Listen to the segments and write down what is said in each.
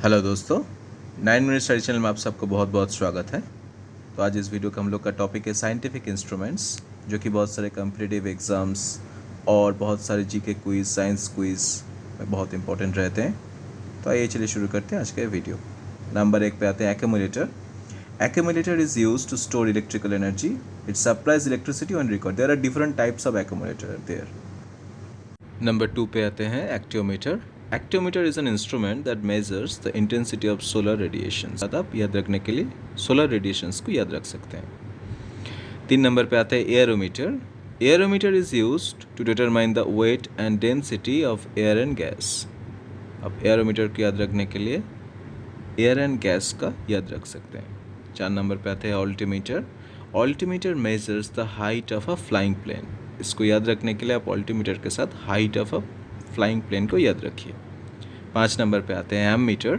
Hello दोस्तों, 9 minute study channel में आप सबको बहुत बहुत स्वागत है। तो आज इस वीडियो का हम लोग का टॉपिक है साइंटिफिक इंस्ट्रूमेंट्स, जो कि बहुत सारे कॉम्पिटिटिव एग्ज़ाम्स और बहुत सारे जीके क्विज़, साइंस क्विज़ में बहुत इंपॉर्टेंट रहते हैं। तो आइए चलिए शुरू करते हैं आज का वीडियो। नंबर 1 पे आते हैं accumulator. Accumulator is used to store electrical energy. It supplies electricity on record. There are different types of accumulator there. Number 2 पे आते हैं actinometer. Actinometer is an instrument that measures the intensity of solar radiation. आप याद रखने के लिए solar radiations को याद रख सकते हैं। 3 नंबर पे आते हैं aerometer. Aerometer is used to determine the weight and density of air and gas. अब एयरोमीटर को याद रखने के लिए एयर एंड गैस का याद रख सकते हैं। 4 नंबर पे आते हैं altimeter. Altimeter measures the height of a flying plane. इसको याद रखने के लिए आप ऑल्टीमीटर के साथ height of a flying plane को याद रखिए। 5 नंबर पे आते हैं ammeter.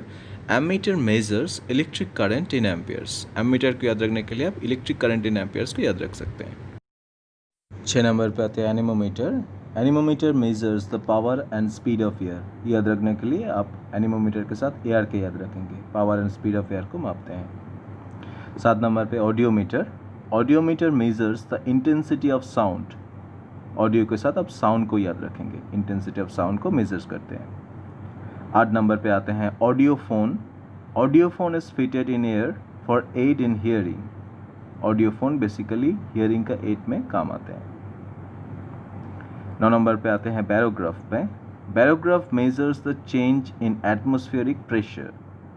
Ammeter measures electric current in amperes. Ammeter को याद रखने के लिए आप इलेक्ट्रिक करंट इन एम्पियर्स को याद रख सकते हैं। 6 नंबर पे आते हैं anemometer. Anemometer measures the power and speed of air. याद रखने के लिए आप एनीमोमीटर के साथ एयर के याद रखेंगे, power and speed of air को मापते हैं। 7 नंबर पे audiometer. Audiometer measures the intensity of sound. Audio के साथ आप साउंड को याद रखेंगे, इंटेंसिटी ऑफ साउंड को मेजर्स करते हैं। 8 नंबर पे आते हैं audiophone. Audiophone is fitted in ear for aid in hearing. Audiophone basically hearing का एड में काम आते हैं। 9 नंबर पे आते हैं बैरोग्राफ पे। Barograph measures the change in atmospheric pressure.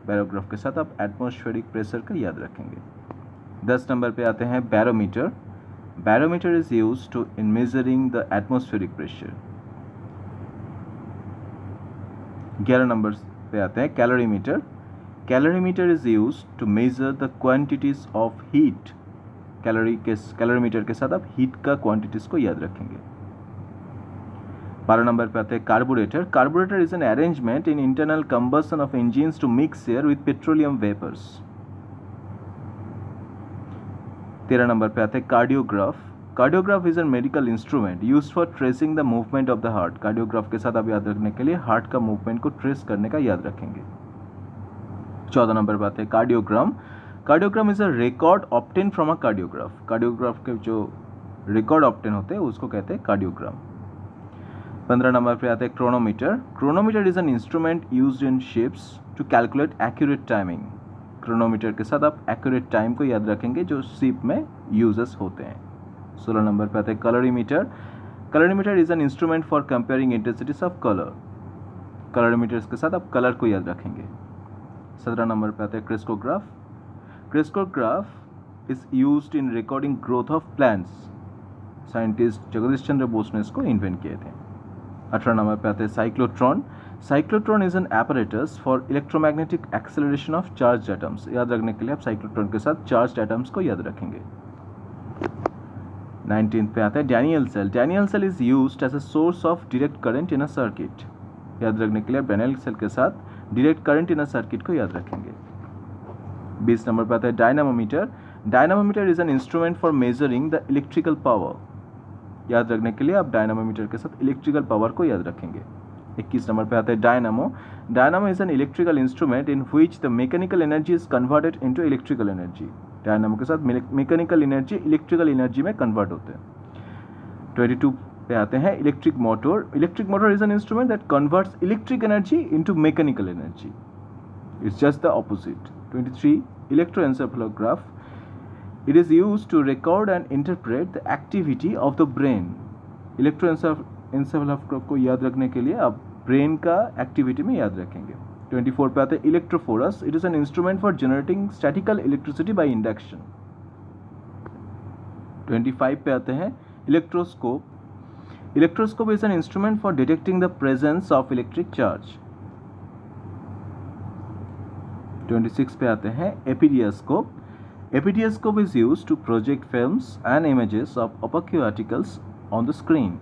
Barograph के साथ आप एटमॉस्फेरिक प्रेशर का याद रखेंगे। 10 नंबर पे आते हैं barometer. Barometer is used to in measuring the atmospheric pressure. 11 number पे आते हैं calorimeter. Calorimeter is used to measure the quantities of heat. Calorimeter के साथ आप हीट का क्वांटिटीज को याद रखेंगे। 12 नंबर पे आते हैं carburettor. Carburettor is an arrangement in internal combustion of engines to mix air with petroleum vapours. 13 number पे आते हैं cardiograph. Cardiograph is an medical instrument used for tracing the movement of the heart. Cardiograph के साथ आप याद रखने के लिए हार्ट का मूवमेंट को ट्रेस करने का याद रखेंगे। 14 नंबर पे आते हैं cardiogram. Cardiogram is a record obtain from a cardiograph. Cardiograph के जो रिकॉर्ड ऑब्टेन होते हैं उसको कहते हैं कार्डियोग्राम। 15 नंबर पे आते हैं chronometer. Chronometer is an instrument used in ships to calculate accurate timing. Chronometer के साथ आप एक्यूरेट टाइम को याद रखेंगे जो शिप में यूजेस होते हैं। 16 नंबर पे आते हैं colorimeter. Colorimeter is an instrument for comparing intensities of colour. Colorimeters के साथ आप कलर को याद रखेंगे। 17 नंबर पे आते हैं crescograph. Crescograph is used in recording growth of plants. Scientist Jagadish Chandra Bose ने इसको इन्वेंट किए थे। 18 नंबर पे आते हैं cyclotron. Cyclotron is an apparatus for electromagnetic acceleration of charge atoms. याद रखने के लिए आप साइक्लोट्रॉन के साथ चार्ज एटम्स को याद रखेंगे। 19 पे आता है Daniell cell. Daniell cell is used as a source of direct current in a circuit. याद रखने के लिए आप डैनियल सेल के साथ direct current in a circuit को याद रखेंगे। 20 नंबर पे आता है dynamometer. Dynamometer is an instrument for measuring the electrical power. याद रखने के लिए आप डायनामोमीटर के साथ इलेक्ट्रिकल पावर को याद रखेंगे। 21 नंबर पे आता है dynamo. Dynamo is an electrical instrument in which the mechanical energy is converted into electrical energy. Dynamo के साथ मैकेनिकल एनर्जी इलेक्ट्रिकल एनर्जी में कन्वर्ट होते हैं। 22 पे आते हैं electric motor. Electric motor is an instrument that converts electric energy into mechanical energy. It's just the opposite. 23 इलेक्ट्रोएन्सेफेलोग्राफ। It is used to record and interpret the activity of the brain. इलेक्ट्रोएन्सेफेलोग्राफ को याद रखने के लिए आप ब्रेन का activity में याद रखेंगे। 24 पे आते हैं electrophorus. It is an instrument for generating statical electricity by induction. 25 पे आते हैं electroscope. Electroscope is an instrument for detecting the presence of electric charge. 26 पे आते हैं एपीडियास्कोप। Epidiascope is used to project films and images of opaque articles on the screen.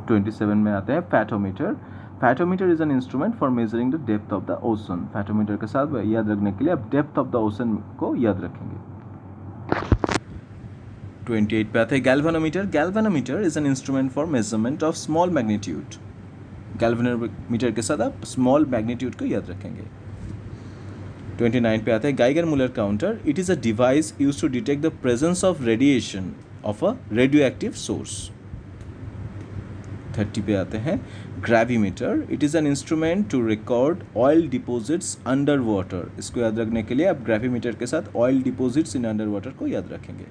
27 में आते हैं fathometer. Fathometer is an instrument for measuring the depth of the ocean. Fathometer के साथ याद रखने के लिए आप डेप्थ ऑफ द ओशन को याद रखेंगे। 28 पे आते हैं galvanometer. Galvanometer is an instrument for measurement of small magnitude. Galvanometer के साथ आप स्मॉल मैग्नीट्यूड को याद रखेंगे। 29 पे आते हैं Geiger Muller counter. It is a device use to detect the presence of radiation of a radio active source. 30 पे आते हैं gravimeter. It is an instrument to record oil deposits under water. इसको याद रखने के लिए आप ग्रेविमीटर के साथ oil deposits in under water को याद रखेंगे।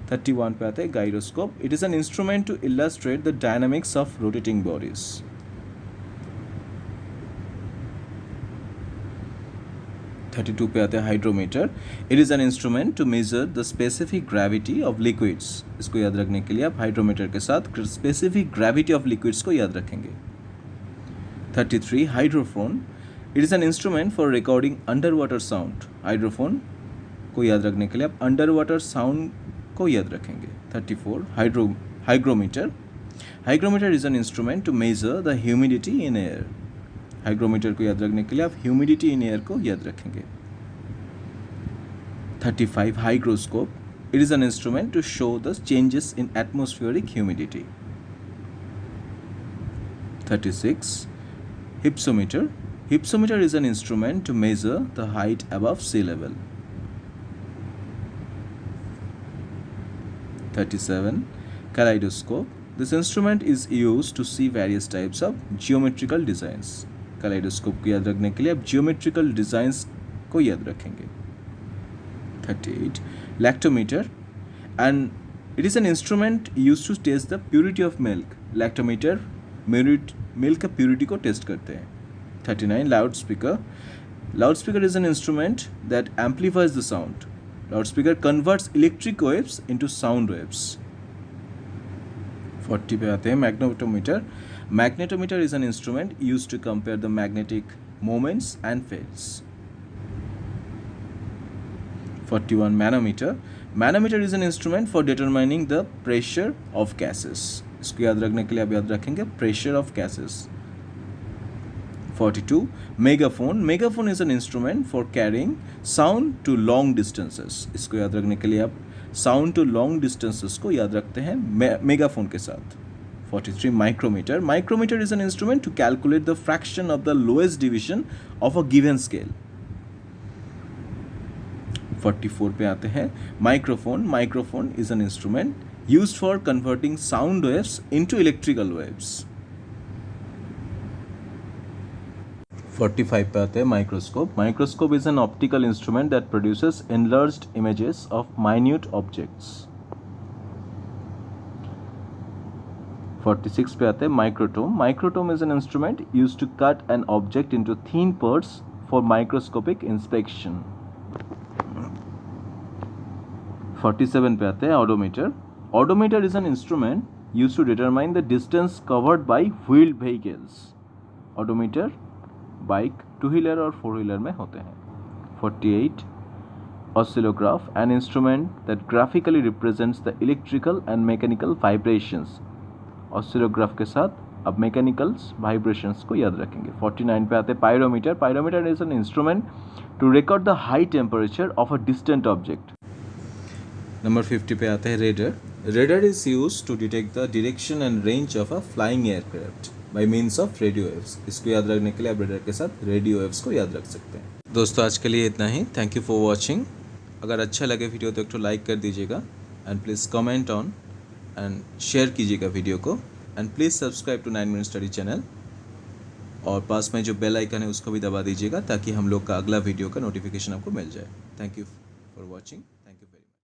31 पे आते हैं gyroscope. It is an instrument to illustrate the dynamics of rotating bodies. 32 पे आते हैं hydrometer. It is an instrument to measure the specific gravity of liquids. इसको याद रखने के लिए आप हाइड्रोमीटर के साथ स्पेसिफिक ग्रेविटी ऑफ लिक्विड्स को याद रखेंगे। 33 hydrophone. It is an instrument for recording under water sound. Hydrophone को याद रखने के लिए आप अंडर वाटर साउंड को याद रखेंगे। 34 hygrometer. Hygrometer is an instrument to measure the humidity in air. Hygrometer को याद रखने के लिए आप ह्यूमिडिटी इन एयर को याद रखेंगे। 35 hygroscope. It is an instrument to show the changes in atmospheric humidity. 36 hypsometer. Hypsometer is an instrument to measure the height above sea level. 37 kaleidoscope. This instrument is used to see various types of geometrical designs. Kaleidoscope को याद रखने के लिए आप geometrical designs को याद रखेंगे। 38 lactometer, and it is an instrument used to test the purity of milk. Lactometer milk का purity को test करते हैं। 39 loudspeaker. Loudspeaker is an instrument that amplifies the sound. Loudspeaker converts electric waves into sound waves. 40 पे आते हैं magnetometer. Magnetometer is an instrument use to compare the magnetic moments and fields. 41 manometer. Manometer is an instrument for determining the pressure of gases. इसको याद रखने के लिए आप याद रखेंगे pressure of gases. 42 megaphone. Megaphone is an instrument for carrying sound to long distances. इसको याद रखने के लिए आप साउंड टू लॉन्ग डिस्टेंसेस को याद रखते हैं मेगाफोन के साथ। 43 micrometer. Micrometer is an instrument to calculate the fraction of the lowest division of a given scale. 44 पे आते हैं microphone. Microphone is an instrument used for converting sound waves into electrical waves. 45 पे आते हैं microscope. Microscope is an optical instrument that produces enlarged images of minute objects. 46 पे आते हैं microtome. Microtome is an instrument used to cut an object into thin parts for microscopic inspection. 47 पे आते हैं odometer. Odometer is an instrument used to determine the distance covered by wheeled vehicles. Odometer bike, two wheeler और four wheeler में होते हैं। 48 oscillograph, an instrument that graphically represents the electrical and mechanical vibrations. Oscillograph के साथ अब mechanicals vibrations को याद रखेंगे। 49 पे आते हैं pyrometer. Pyrometer is an instrument to record the high temperature of a distant object. Number 50 पे आते हैं radar. Radar is used to detect the direction and range of a flying aircraft by means of radio waves. इसको याद रखने के लिए आप raider के साथ रेडियो वेव्स को याद रख सकते हैं। दोस्तों आज के लिए इतना ही। Thank you for watching. अगर अच्छा लगे वीडियो तो एक तो लाइक कर दीजिएगा and please comment on and share कीजिएगा वीडियो को and please subscribe to 9 minute study channel और पास में जो बेल आइकन है उसको भी दबा दीजिएगा ताकि हम लोग का अगला वीडियो का नोटिफिकेशन आपको मिल जाए। Thank you for watching.